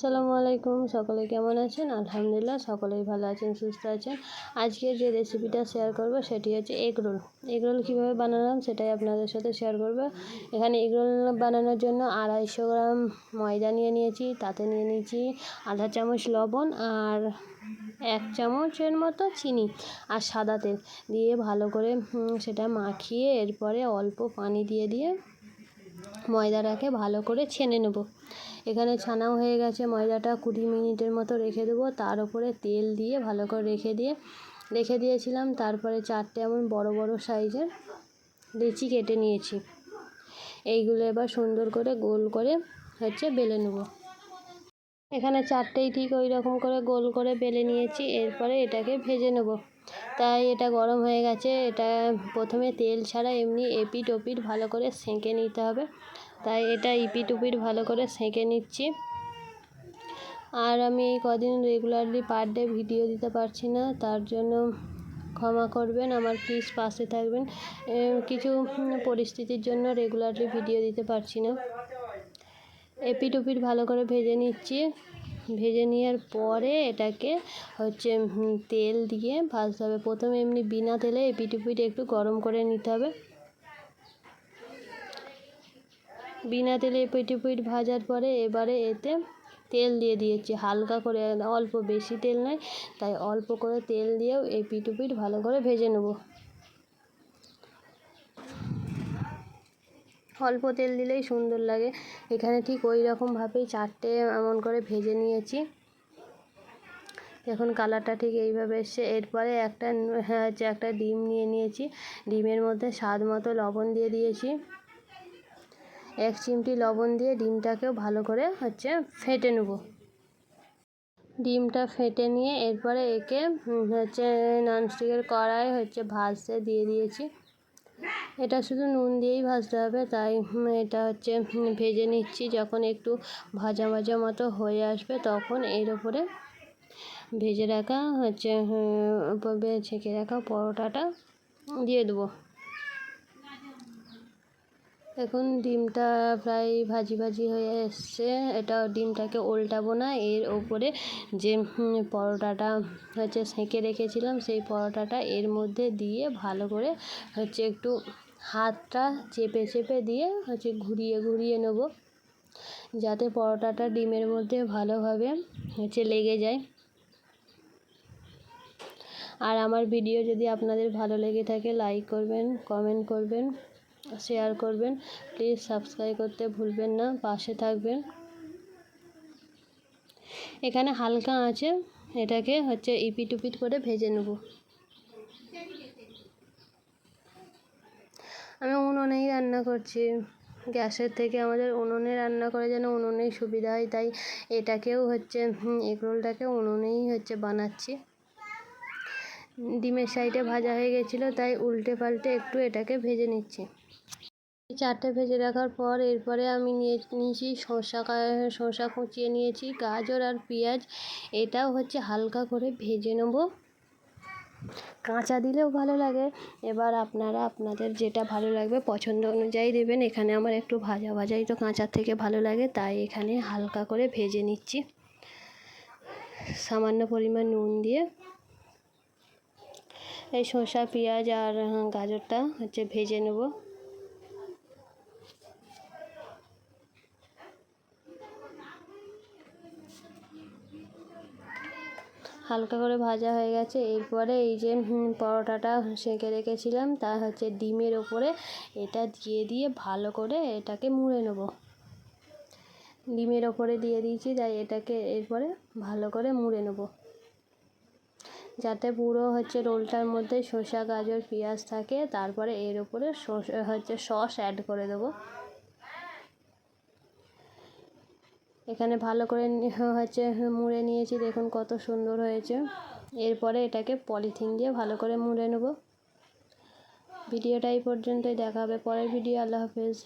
আসসালামু আলাইকুম, সকলে কেমন আছেন? আলহামদুলিল্লাহ সকলেই ভালো আছেন, সুস্থ আছেন। আজকে যে রেসিপিটা শেয়ার করব সেটি হচ্ছে এগ রোল। এগ রোল কীভাবে বানালাম সেটাই আপনাদের সাথে শেয়ার করব। এখানে এগ রোল বানানোর জন্য 250 গ্রাম ময়দা নিয়ে নিয়েছি, তাতে নিয়ে নিয়েছি আধা চামচ লবণ আর 1 চামচের মতো চিনি আর সাদা তেল দিয়ে ভালো করে সেটা মাখিয়ে এরপরে অল্প পানি দিয়ে ময়দাটাকে ভালো করে ছেনে নেব। এখানে ছানাও হয়ে গেছে, ময়দাটা 20 মিনিটের মতো রেখে দেবো। তার উপরে তেল দিয়ে ভালো করে রেখে দিয়েছিলাম। তারপরে 4টে এমন বড় বড় সাইজের লিচি কেটে নিয়েছি। এইগুলো এবার সুন্দর করে গোল করে বেলে নেব। এখানে 4টেই ঠিক ওই রকম করে গোল করে বেলে নিয়েছি। এরপরে এটাকে ভেজে নেব। তাই এটা গরম হয়ে গেছে। এটা প্রথমে তেল ছাড়া এমনি এপিঠ ওপিঠ ভালো করে সেঁকে নিতে হবে। তাই এটা এপিঠ ওপিঠ ভালো করে সেঁকে নিচ্ছি। আর আমি এই কদিন রেগুলারলি পার ডে ভিডিও দিতে পারছি না, তার জন্য ক্ষমা করবেন, আমার প্লিজ পাশে থাকবেন। কিছু পরিস্থিতির জন্য রেগুলারলি ভিডিও দিতে পারছি না। এপিঠ ওপিঠ ভালো করে ভেজে নিচ্ছি। ভেজে নেওয়ার পরে এটাকে তেল দিয়ে ভাজতে হবে। প্রথমে এমনি বিনা তেলে এপিঠ ওপিঠ একটু গরম করে নিতে হবে। বিনা তেলে এপিঠ ওপিঠ ভাজার পরে এবারে এতে তেল দিয়ে দিয়েছি হালকা করে, অল্প, বেশি তেল নয়, তাই অল্প করে তেল দিয়েও এপিঠ ওপিঠ ভালো করে ভেজে নেব। অল্প তেল দিলেই সুন্দর লাগে। এখানে ঠিক ওই রকমভাবেই 4টে এমন করে ভেজে নিয়েছি। এখন কালারটা ঠিক এইভাবে এসছে। এরপরে একটা ডিম নিয়ে নিয়েছি। ডিমের মধ্যে স্বাদ মতো লবণ দিয়ে দিয়েছি। 1 চিমটি লবণ দিয়ে ডিমটাকেও ভালো করে ফেটে নেব। ডিমটা ফেটে নিয়ে এরপরে একে ননস্টিকের কড়াই ভাজতে দিয়ে দিয়েছি। এটা শুধু নুন দিয়েই ভাজতে হবে, তাই এটা ভেজে নিচ্ছি। যখন একটু ভাজা ভাজা মতো হয়ে আসবে তখন এর ওপরে ভেজে রাখা ছেঁকে রাখা পরোটাটা দিয়ে দেবো। এখন ডিমটা প্রায় ভাজি হয়ে এসছে। এটা ডিমটাকে উল্টাবো না, এর ওপরে যে পরোটাটা সেঁকে রেখেছিলাম সেই পরোটাটা এর মধ্যে দিয়ে ভালো করে একটু হাতটা চেপে দিয়ে ঘুরিয়ে নেব, যাতে পরোটাটা ডিমের মধ্যে ভালোভাবে লেগে যায়। আর আমার ভিডিও যদি আপনাদের ভালো লেগে থাকে লাইক করবেন, কমেন্ট করবেন, শেয়ার করবেন। প্লিজ সাবস্ক্রাইব করতে ভুলবেন না, পাশে থাকবেন। এখানে হালকা আঁচে এটাকে এপিঠ ওপিঠ করে ভেজে নেব। আমি উনুনেই রান্না করছি। গ্যাসের থেকে আমাদের উনুনে রান্না করে যেন উনুনেই সুবিধা হয়, তাই এটাকেও এগ রোলটাকে উনুনেই বানাচ্ছি। ডিমের সাইডে ভাজা হয়ে গেছিলো, তাই উল্টে পাল্টে একটু এটাকে ভেজে নিচ্ছি। 4টে ভেজে রাখার পর এরপরে আমি নিয়েছি শসা কুচিয়ে নিয়েছি, গাজর আর পেঁয়াজ। এটাও হালকা করে ভেজে নেব। কাঁচা দিলেও ভালো লাগে, এবার আপনারা আপনাদের যেটা ভালো লাগবে পছন্দ অনুযায়ী দেবেন। এখানে আমার একটু ভাজাই তো কাঁচার থেকে ভালো লাগে, তাই এখানে হালকা করে ভেজে নিচ্ছি সামান্য পরিমাণ নুন দিয়ে। এই শসা, পেঁয়াজ আর গাজরটা ভেজে নেব। হালকা করে ভাজা হয়ে গেছে। এরপরে এই যে পরোটাটা সেঁকে রেখেছিলাম তা ডিমের ওপরে এটা দিয়ে ভালো করে এটাকে মুড়ে নেব। ডিমের ওপরে দিয়ে দিয়েছি, তাই এটাকে এরপরে ভালো করে মুড়ে নেব, যাতে পুরো রোলটার মধ্যে শসা, গাজর, পেঁয়াজ থাকে। তারপরে এর ওপরে সস অ্যাড করে দেবো। এখানে ভালো করে মুড়ে নিয়েছি, দেখুন কত সুন্দর হয়েছে। এরপরে এটাকে পলিথিন দিয়ে ভালো করে মুড়ে নেব। ভিডিওটা এই পর্যন্তই, দেখা হবে পরের ভিডিও। আল্লাহ হাফেজ।